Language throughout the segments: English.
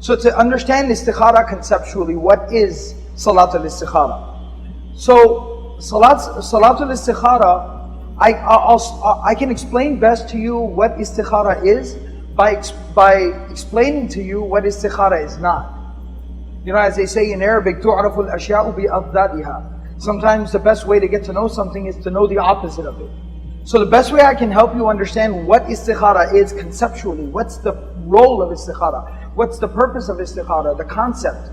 So to understand Istikhara conceptually, what is Salatul Istikhara? So Salatul Istikhara, I can explain best to you what Istikhara is by explaining to you what Istikhara is not. You know, as they say in Arabic, تُعْرَفُ الْأَشْيَاءُ بِأَضْدَادِهَا. Sometimes the best way to get to know something is to know the opposite of it. So the best way I can help you understand what Istikhara is conceptually, what's the role of Istikhara, what's the purpose of Istikhara, the concept,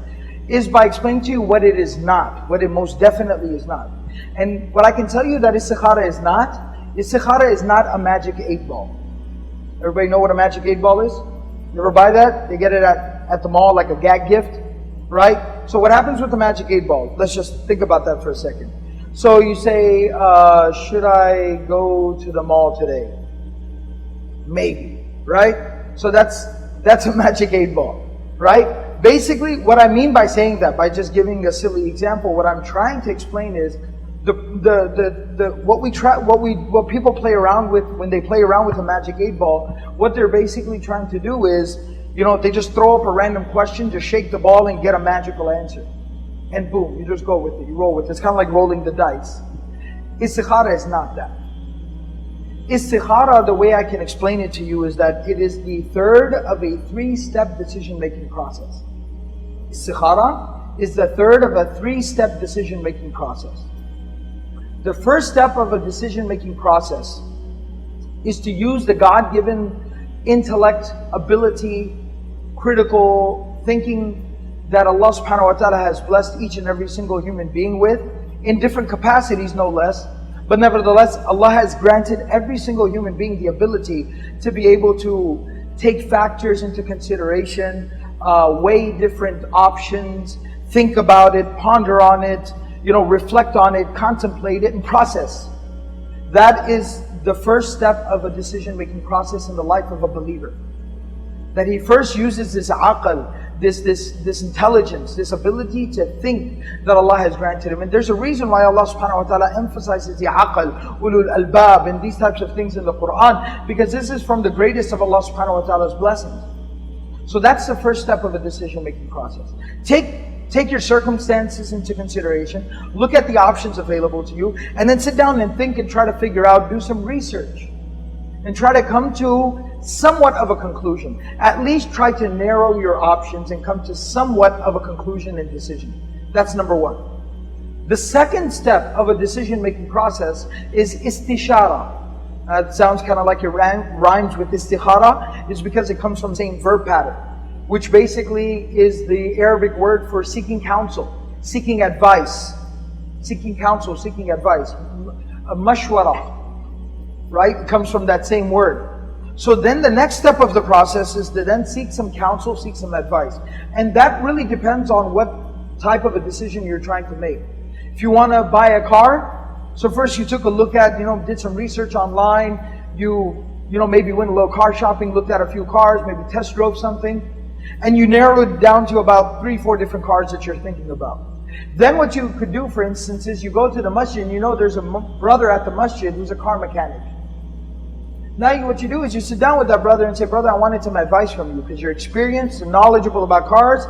is by explaining to you what it is not, what it most definitely is not. And what I can tell you that Istikhara is not a magic 8-ball. Everybody know what a magic 8-ball is? You ever buy that? They get it at the mall like a gag gift, right? So what happens with the magic 8-ball? Let's just think about that for a second. So you say, should I go to the mall today? Maybe, right? So that's a magic 8-ball, right? Basically, what I mean by saying that, by just giving a silly example, what I'm trying to explain is what people play around with when they play around with a magic 8-ball. What they're basically trying to do is, you know, they just throw up a random question, just shake the ball and get a magical answer. And boom, you just go with it, you roll with it. It's kind of like rolling the dice. Istikhara is not that. Istikhara, the way I can explain it to you, is that it is the third of a 3-step decision-making process. Istikhara is the third of a 3-step decision-making process. The first step of a decision-making process is to use the God-given intellect, ability, critical thinking that Allah subhanahu wa ta'ala has blessed each and every single human being with, in different capacities no less. But nevertheless, Allah has granted every single human being the ability to be able to take factors into consideration, weigh different options, think about it, ponder on it, you know, reflect on it, contemplate it, and process. That is the first step of a decision-making process in the life of a believer. That he first uses this aql, this intelligence, this ability to think that Allah has granted him. And there's a reason why Allah subhanahu wa ta'ala emphasizes the aql, ulul albab, and these types of things in the Quran, because this is from the greatest of Allah subhanahu wa ta'ala's blessings. So that's the first step of a decision-making process. Take your circumstances into consideration, look at the options available to you, and then sit down and think and try to figure out, do some research, and try to come to somewhat of a conclusion. At least try to narrow your options and come to somewhat of a conclusion and decision. That's number one. The second step of a decision-making process is istishara. It sounds kind of like it rhymes with istikhara. It's because it comes from the same verb pattern, which basically is the Arabic word for seeking counsel, seeking advice, seeking counsel, seeking advice. Mashwara, right? It comes from that same word. So then the next step of the process is to then seek some counsel, seek some advice. And that really depends on what type of a decision you're trying to make. If you want to buy a car, so first you took a look at, did some research online, you maybe went a little car shopping, looked at a few cars, maybe test drove something, and you narrowed it down to about 3-4 different cars that you're thinking about. Then what you could do, for instance, is you go to the masjid and there's a brother at the masjid who's a car mechanic. Now what you do is you sit down with that brother and say, brother, I wanted some advice from you because you're experienced and knowledgeable about cars.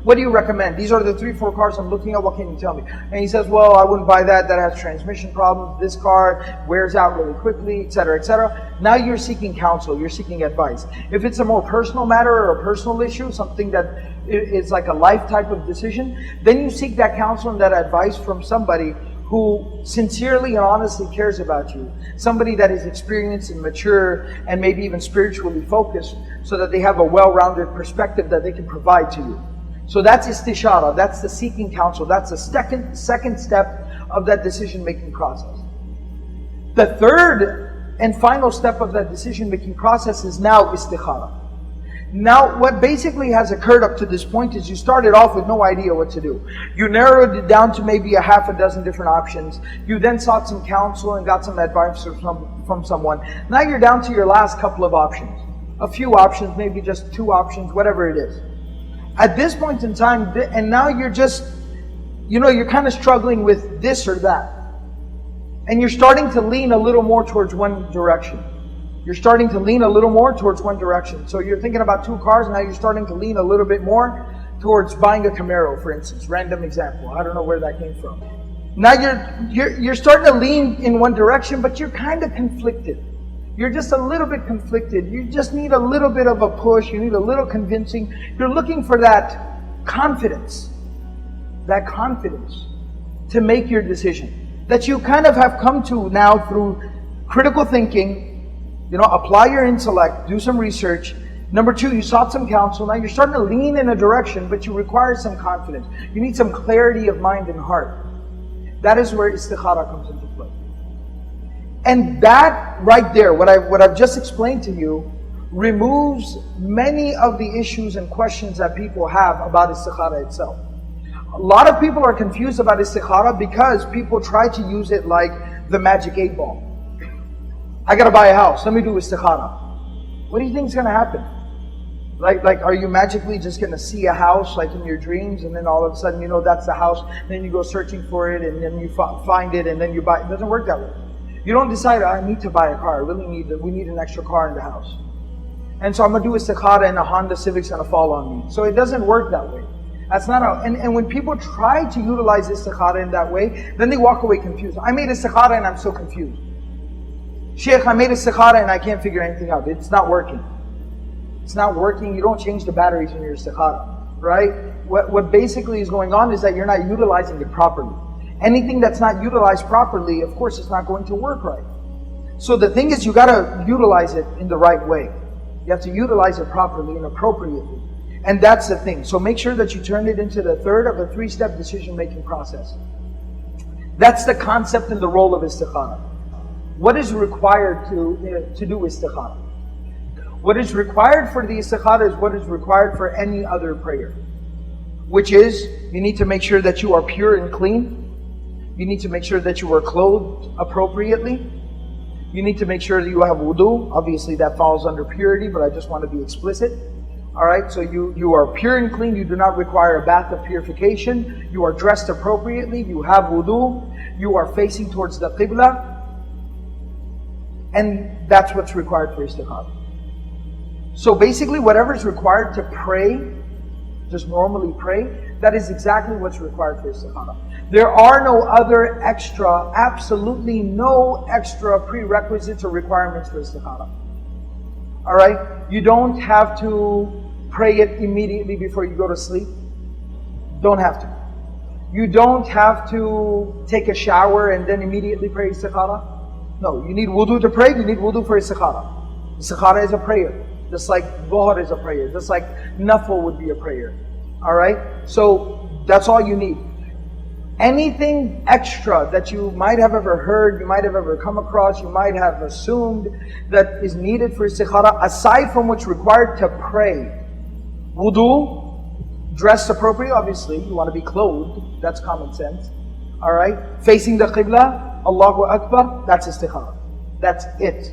What do you recommend? These are the 3-4 cars I'm looking at. What can you tell me? And he says, well, I wouldn't buy that. That has transmission problems. This car wears out really quickly, etc., etc. Now you're seeking counsel. You're seeking advice. If it's a more personal matter or a personal issue, something that is like a life type of decision, then you seek that counsel and that advice from somebody who sincerely and honestly cares about you. Somebody that is experienced and mature and maybe even spiritually focused, so that they have a well-rounded perspective that they can provide to you. So that's istishara, that's the seeking counsel, that's the second step of that decision-making process. The third and final step of that decision-making process is now istikhara. Now, what basically has occurred up to this point is you started off with no idea what to do. You narrowed it down to maybe a half a dozen different options. You then sought some counsel and got some advice from someone. Now you're down to your last couple of options. A few options, maybe just 2 options, whatever it is. At this point in time, and now you're just, you're kind of struggling with this or that. And you're starting to lean a little more towards one direction. You're starting to lean a little more towards one direction. So you're thinking about two cars, now you're starting to lean a little bit more towards buying a Camaro, for instance. Random example. I don't know where that came from. Now you're starting to lean in one direction, but you're kind of conflicted. You're just a little bit conflicted. You just need a little bit of a push. You need a little convincing. You're looking for that confidence to make your decision. That you kind of have come to now through critical thinking. Apply your intellect, do some research. Number two, you sought some counsel. Now you're starting to lean in a direction, but you require some confidence. You need some clarity of mind and heart. That is where Istikhara comes into play. And that right there, what I've just explained to you, removes many of the issues and questions that people have about Istikhara itself. A lot of people are confused about Istikhara because people try to use it like the magic 8-ball. I gotta buy a house, let me do Istikhara. What do you think is gonna happen? Like, are you magically just gonna see a house like in your dreams, and then all of a sudden that's the house, and then you go searching for it, and then you find it, and then you buy it? It doesn't work that way. You don't decide, I need to buy a car, we need an extra car in the house. And so I'm gonna do Istikhara and a Honda Civic's gonna fall on me. So it doesn't work that way. That's not how, and when people try to utilize Istikhara in that way, then they walk away confused. I made Istikhara and I'm so confused. Sheikh, I made Istikhara and I can't figure anything out. It's not working. It's not working. You don't change the batteries in your Istikhara, right? What basically is going on is that you're not utilizing it properly. Anything that's not utilized properly, of course, it's not going to work right. So the thing is, you got to utilize it in the right way. You have to utilize it properly and appropriately. And that's the thing. So make sure that you turn it into the third of a 3-step decision-making process. That's the concept and the role of Istikhara. What is required to do Istikhara? What is required for the Istikhara is what is required for any other prayer. Which is, you need to make sure that you are pure and clean. You need to make sure that you are clothed appropriately. You need to make sure that you have wudu. Obviously that falls under purity, but I just want to be explicit. Alright, so you are pure and clean. You do not require a bath of purification. You are dressed appropriately. You have wudu. You are facing towards the qibla. And that's what's required for Istikhara. So basically whatever is required to pray, just normally pray, that is exactly what's required for Istikhara. There are no other extra, absolutely no extra prerequisites or requirements for Istikhara. Alright? You don't have to pray it immediately before you go to sleep. Don't have to. You don't have to take a shower and then immediately pray Istikhara. No, you need wudu to pray, you need wudu for Istikhara. Istikhara is a prayer. Just like Dhuhr is a prayer. Just like Nafil would be a prayer. Alright? So that's all you need. Anything extra that you might have ever heard, you might have ever come across, you might have assumed that is needed for Istikhara, aside from what's required to pray. Wudu, dressed appropriately, obviously, you want to be clothed, that's common sense. Alright? Facing the Qibla, Allahu Akbar, that's Istikhara. That's it.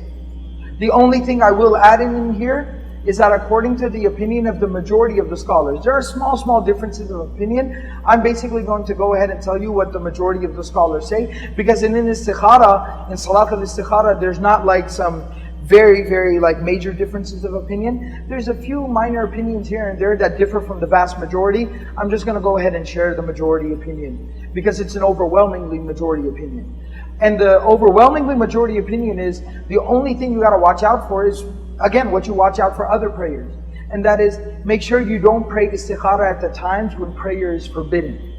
The only thing I will add in here is that according to the opinion of the majority of the scholars, there are small differences of opinion. I'm basically going to go ahead and tell you what the majority of the scholars say, because in Istikhara, in Salat al-Istikhara, there's not like some very like major differences of opinion. There's a few minor opinions here and there that differ from the vast majority. I'm just going to go ahead and share the majority opinion, because it's an overwhelmingly majority opinion. And the overwhelmingly majority opinion is the only thing you got to watch out for is, again, what you watch out for other prayers. And that is, make sure you don't pray Istikhara at the times when prayer is forbidden.